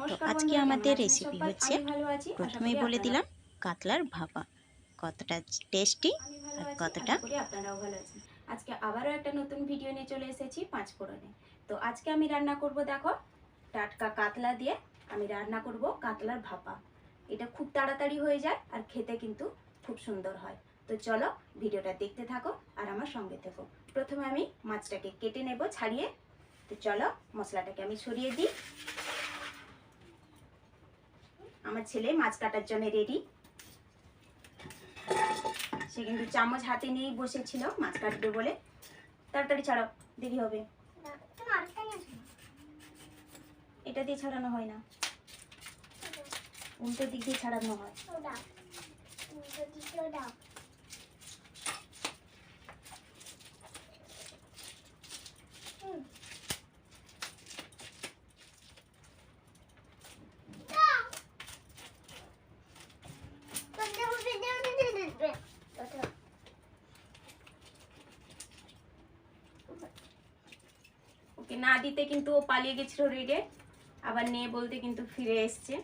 তো আজকে আমাদের রেসিপি হচ্ছে, প্রথমেই বলে দিলাম, কাতলার ভাপা। কতটা টেস্টি আর কতটা। আপনারাও ভালো আছেন। আজকে আবারও একটা নতুন ভিডিও নিয়ে চলে এসেছি পাঁচফোড়নে। তো আজকে আমি রান্না করব, দেখো, টাটকা কাতলা দিয়ে আমি রান্না করব কাতলার ভাপা। এটা খুব তাড়াতাড়ি হয়ে যায় আর খেতে কিন্তু খুব সুন্দর হয়। তো চলো ভিডিওটা দেখতে থাকো আর আমার সঙ্গে থেকো। প্রথমে আমি মাছটাকে কেটে নেব ছাড়িয়ে। তো চলো মশলাটাকে আমি ছড়িয়ে দিই। আমার ছেলে মাছ কাটার জন্য রেডি। সে কিন্তু চামচ হাতে নিয়েই বসেছিল মাছ কাটবে বলে। তাড়াতাড়ি ছাড়াও, দেরি হবে। এটা দিয়ে ছাড়ানো হয় না, উল্টো দিক দিয়ে ছাড়ানো হয়। ওকে না দিতে কিন্তু ও পালিয়ে গেছিল রেডে, আবার নিয়ে বলতে কিন্তু ফিরে এসছে।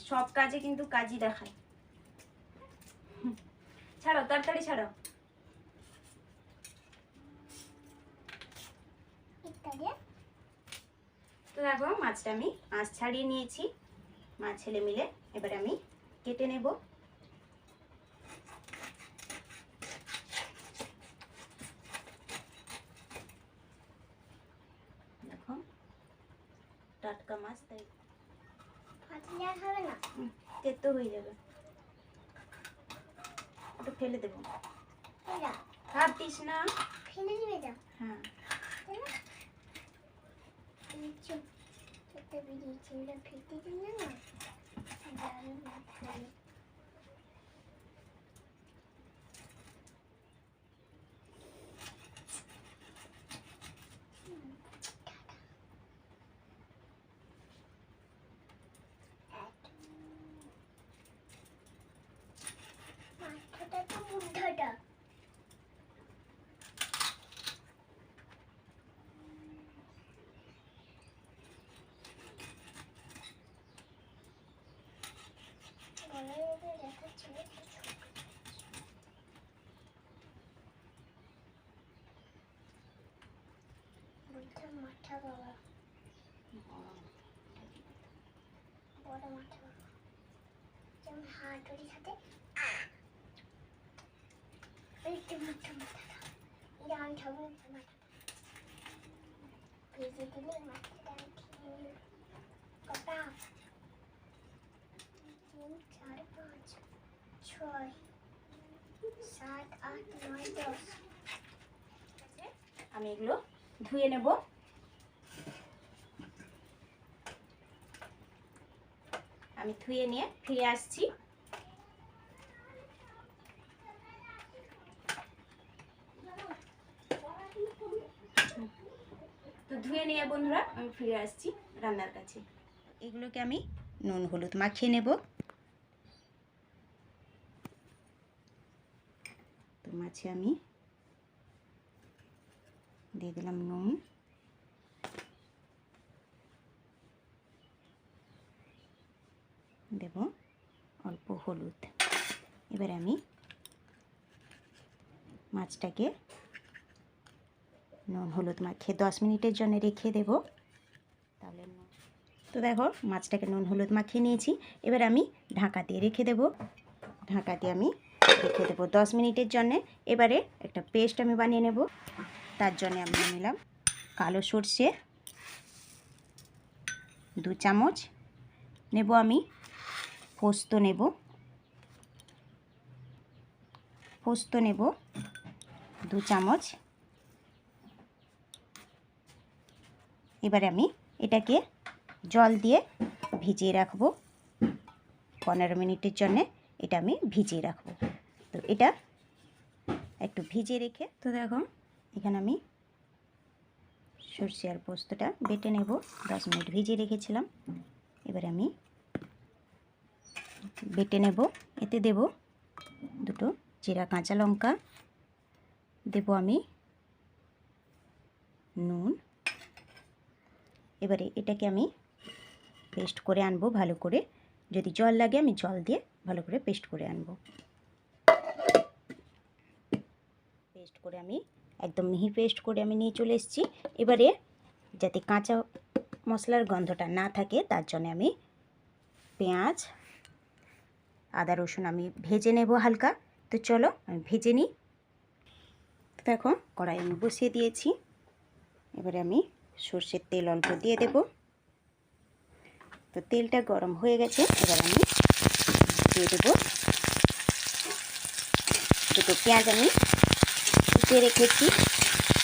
সব কাজে কিন্তু কাজই দেখায়। ছাড়াও, তাড়াতাড়ি ছাড়াও। তো দেখো মাছটা আমি আঁশ ছাড়িয়ে নিয়েছি। মা ছেলে মিলে এবার আমি কেটে নেব। দেখো টাটকা মাছ, তাই হবে না, তেতো হয়ে যাবে। একটু ফেলে দেবো, হাত দিস না, ফেলে দিবে। যা, হ্যাঁ। মাথা বাবা, বড় মাথা বাবা, যেমন হাঁটুরি সাথে একটু মুঠো মাথা এটা আমি খাবো। মাথা ভেজে দিলে মাথাটা কটা 3 4 5 6 7 8 9 10। আমি এগুলো ধুয়ে নেব। আমি ধুয়ে নিয়ে ফিরে আসছি। তো ধুয়ে নিয়ে বন্ধুরা আমি ফিরে আসছি রান্নার কাছে। এগুলোকে আমি নুন হলুদ মাখিয়ে নেব। তো মাছে আমি দিয়ে দিলাম নুন, দেব অল্প হলুদ। এবার আমি মাছটাকে নুন হলুদ মাখিয়ে 10 মিনিটের জন্য রেখে দেব। তাহলে তো দেখো মাছটাকে নুন হলুদ মাখিয়ে নিয়েছি। এবার আমি ঢাকা দিয়ে রেখে দেব। ঢাকা দিয়ে আমি রেখে দেবো 10 মিনিটের জন্য। এবারে একটা পেস্ট আমি বানিয়ে নেব। তার জন্য আমি নিলাম কালো সর্ষে 2 চামচ নেব। আমি পোস্ত নেব 2 চামচ। এবারে আমি এটাকে জল দিয়ে ভিজিয়ে রাখবো 15 মিনিটের জন্যে। এটা আমি ভিজিয়ে রাখবো। তো এটা একটু ভিজিয়ে রেখে, তো দেখো এখানে আমি সর্ষে আর পোস্তটা বেটে নেব। 10 মিনিট ভিজিয়ে রেখেছিলাম। এবারে আমি বেটে নেব। এতে দেব 2টো চিরা কাঁচা লঙ্কা, দেব আমি নুন। এবারে এটাকে আমি পেস্ট করে আনবো ভালো করে। যদি জল লাগে আমি জল দিয়ে ভালো করে পেস্ট করে আনবো। পেস্ট করে আমি একদম মিহি পেস্ট করে আমি নিয়ে চলে এসেছি। এবারে যাতে কাঁচা মশলার গন্ধটা না থাকে তার জন্য আমি পেঁয়াজ আদা রসুন আমি ভেজে নেব হালকা। তো চলো আমি ভেজে নিই। দেখো কড়াই আমি বসিয়ে দিয়েছি। এবারে আমি সর্ষের তেল অল্প দিয়ে দেব। তো তেলটা গরম হয়ে গেছে। এবার আমি দিয়ে দেব দুটো পেঁয়াজ আমি কুচিয়ে রেখেছি।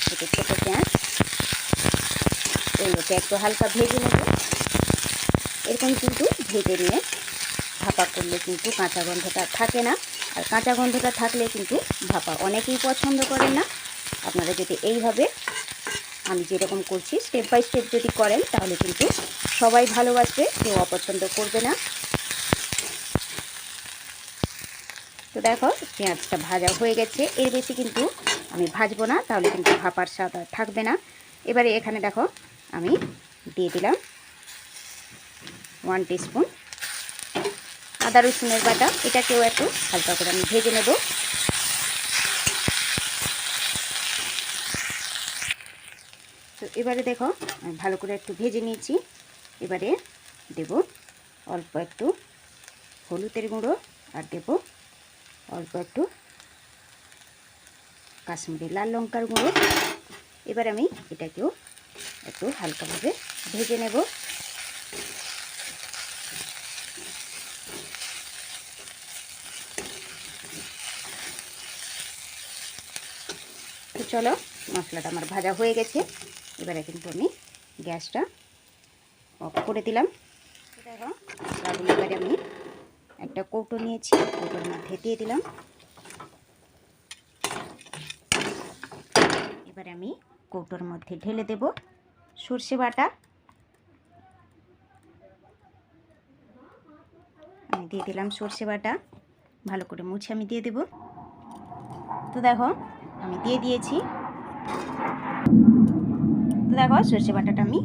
দুটো ছোটো পেঁয়াজ এগুলোকে একটু হালকা ভেজে নেব। এরকম কিন্তু ভেজে নিয়ে ভাপা করলে কিন্তু কাঁচা গন্ধটা থাকে না। আর কাঁচা গন্ধটা থাকলে কিন্তু ভাপা অনেকেই পছন্দ করেন না। আপনারা যদি এইভাবে আমি যেরকম করছি স্টেপ বাই স্টেপ যদি করেন তাহলে কিন্তু সবাই ভালোবাসবে, কেউ অপছন্দ করবে না। তো দেখো পেঁয়াজটা ভাজা হয়ে গেছে। এর বেশি কিন্তু আমি ভাজবো না, তাহলে কিন্তু ভাপার স্বাদ আর থাকবে না। এবারে এখানে দেখো আমি দিয়ে দিলাম 1 টিস্পুন আদা রসুনের বাটা। এটাকেও একটু হালকা করে আমি ভেজে নেব। তো এবারে দেখো আমি ভালো করে একটু ভেজে নিয়েছি। এবারে দেব অল্প একটু হলুদের গুঁড়ো আর দেব অল্প একটু কাশ্মীরি লাল লঙ্কার গুঁড়ো। এবার আমি এটাকেও একটু হালকাভাবে ভেজে নেব। তো চলো মশলাটা আমার ভাজা হয়ে গেছে। এবারে কিন্তু আমি গ্যাসটা অফ করে দিলাম। দেখো মশলাগুলো এবারে আমি একটা কৌটো নিয়েছি, কৌটোর মধ্যে দিয়ে দিলাম। এবারে আমি কৌটোর মধ্যে ঢেলে দেব সর্ষে বাটা। আমি দিয়ে দিলাম সর্ষে বাটা, ভালো করে মুছে আমি দিয়ে দেব। তো দেখো আমি দিয়ে দিয়েছি। তো দেখো সর্ষে বাটাটা আমি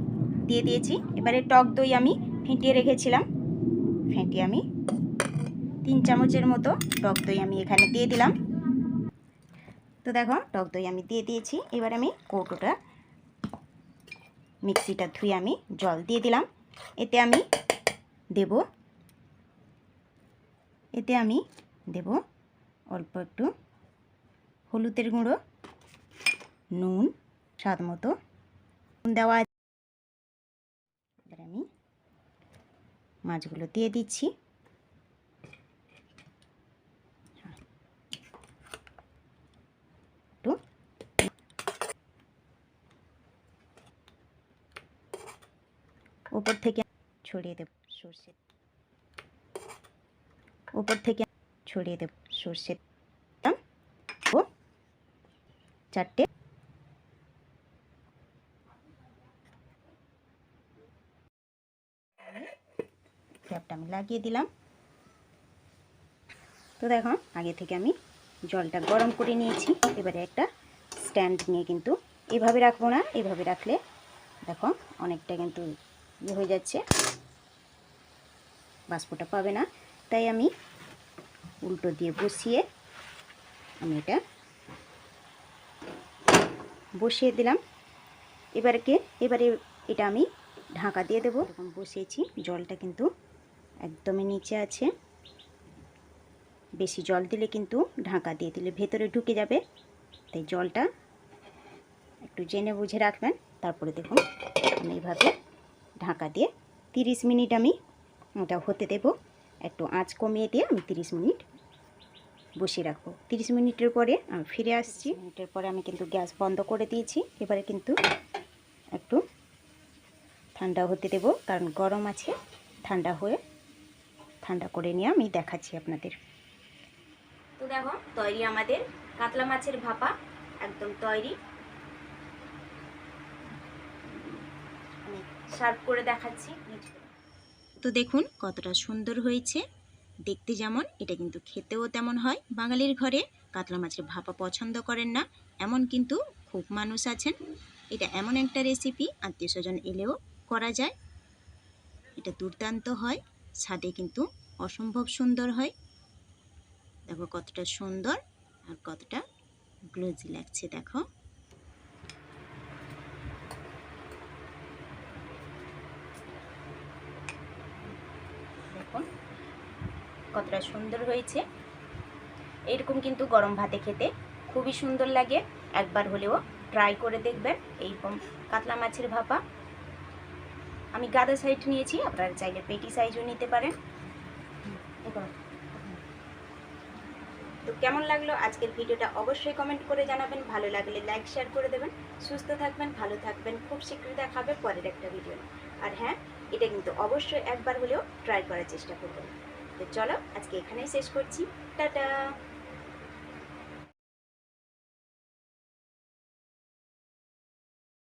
দিয়ে দিয়েছি। এবারে টক দই আমি ফেটিয়ে রেখেছিলাম, ফেটিয়ে আমি 3 চামচের মতো টক দই আমি এখানে দিয়ে দিলাম। তো দেখো টক দই আমি দিয়ে দিয়েছি। এবার আমি কৌটোটা মিক্সিটা ধুয়ে আমি জল দিয়ে দিলাম। এতে আমি দেব অল্প একটু হলুদের গুঁড়ো, নুন স্বাদ মতো দেওয়া। এবার আমি মাছগুলো দিয়ে দিচ্ছি। একটু উপর থেকে ছড়িয়ে দেব সর্ষে, উপর থেকে ছড়িয়ে দেব সর্ষে। ও 4টে ক্যাপটা আমি লাগিয়ে দিলাম। তো দেখো আগে থেকে আমি জলটা গরম করে নিয়েছি। এবারে একটা স্ট্যান্ড নিয়ে কিন্তু এভাবে রাখবো না, এভাবে রাখলে দেখো অনেকটা কিন্তু ইয়ে হয়ে যাচ্ছে, বাষ্পটা পাবে না। তাই আমি উল্টো দিয়ে বসিয়ে আমি এটা বসিয়ে দিলাম। এবারে এটা আমি ঢাকা দিয়ে দেবো। এরকম বসিয়েছি, জলটা কিন্তু একদমই নিচে আছে। বেশি জল দিলে কিন্তু ঢাকা দিয়ে দিলে ভেতরে ঢুকে যাবে, তাই জলটা একটু জেনে বুঝে রাখবেন। তারপরে দেখুন আমি এইভাবে ঢাকা দিয়ে 30 মিনিট আমি ওটা হতে দেব। একটু আঁচ কমিয়ে দিয়ে আমি 30 মিনিট বসিয়ে রাখবো। 30 মিনিটের পরে আমি ফিরে আসছি। মিনিটের পরে আমি কিন্তু গ্যাস বন্ধ করে দিয়েছি। এবারে কিন্তু একটু ঠান্ডা হতে দেব, কারণ গরম আছে। ঠান্ডা করে নিয়ে আমি দেখাচ্ছি আপনাদের। তো দেখো তৈরি আমাদের কাতলা মাছের ভাপা, একদম তৈরি। আমি সার্ভ করে দেখাচ্ছি। তো দেখুন কতটা সুন্দর হয়েছে দেখতে, যেমন এটা কিন্তু খেতেও তেমন হয়। বাঙালির ঘরে কাতলা মাছের ভাপা পছন্দ করেন না এমন কিন্তু খুব মানুষ আছেন। এটা এমন একটা রেসিপি আত্মীয় স্বজন এলেও করা যায়। এটা দুর্দান্ত হয়, স্বাদে কিন্তু অসম্ভব সুন্দর হয়। দেখো কতটা সুন্দর আর কতটা গ্লোজি লাগছে দেখো। দেখুন কতটা সুন্দর হয়েছে। এরকম কিন্তু গরম ভাতে খেতে খুবই সুন্দর লাগে। একবার হলেও ট্রাই করে দেখবেন এইরকম কাতলা মাছের ভাপা। আমি গাদা সাইজ নিয়েছি, আপনারা চাইলে পেটি সাইজও নিতে পারেন। তো কেমন লাগলো আজকের ভিডিওটা অবশ্যই কমেন্ট করে জানাবেন। ভালো লাগলে লাইক শেয়ার করে দেবেন। সুস্থ থাকবেন, ভালো থাকবেন। খুব শীঘ্রই দেখা হবে পরের একটা ভিডিও। আর হ্যাঁ, এটা কিন্তু অবশ্যই একবার হলেও ট্রাই করার চেষ্টা করবেন। তো চলো আজকে এখানেই শেষ করছি। টাটা।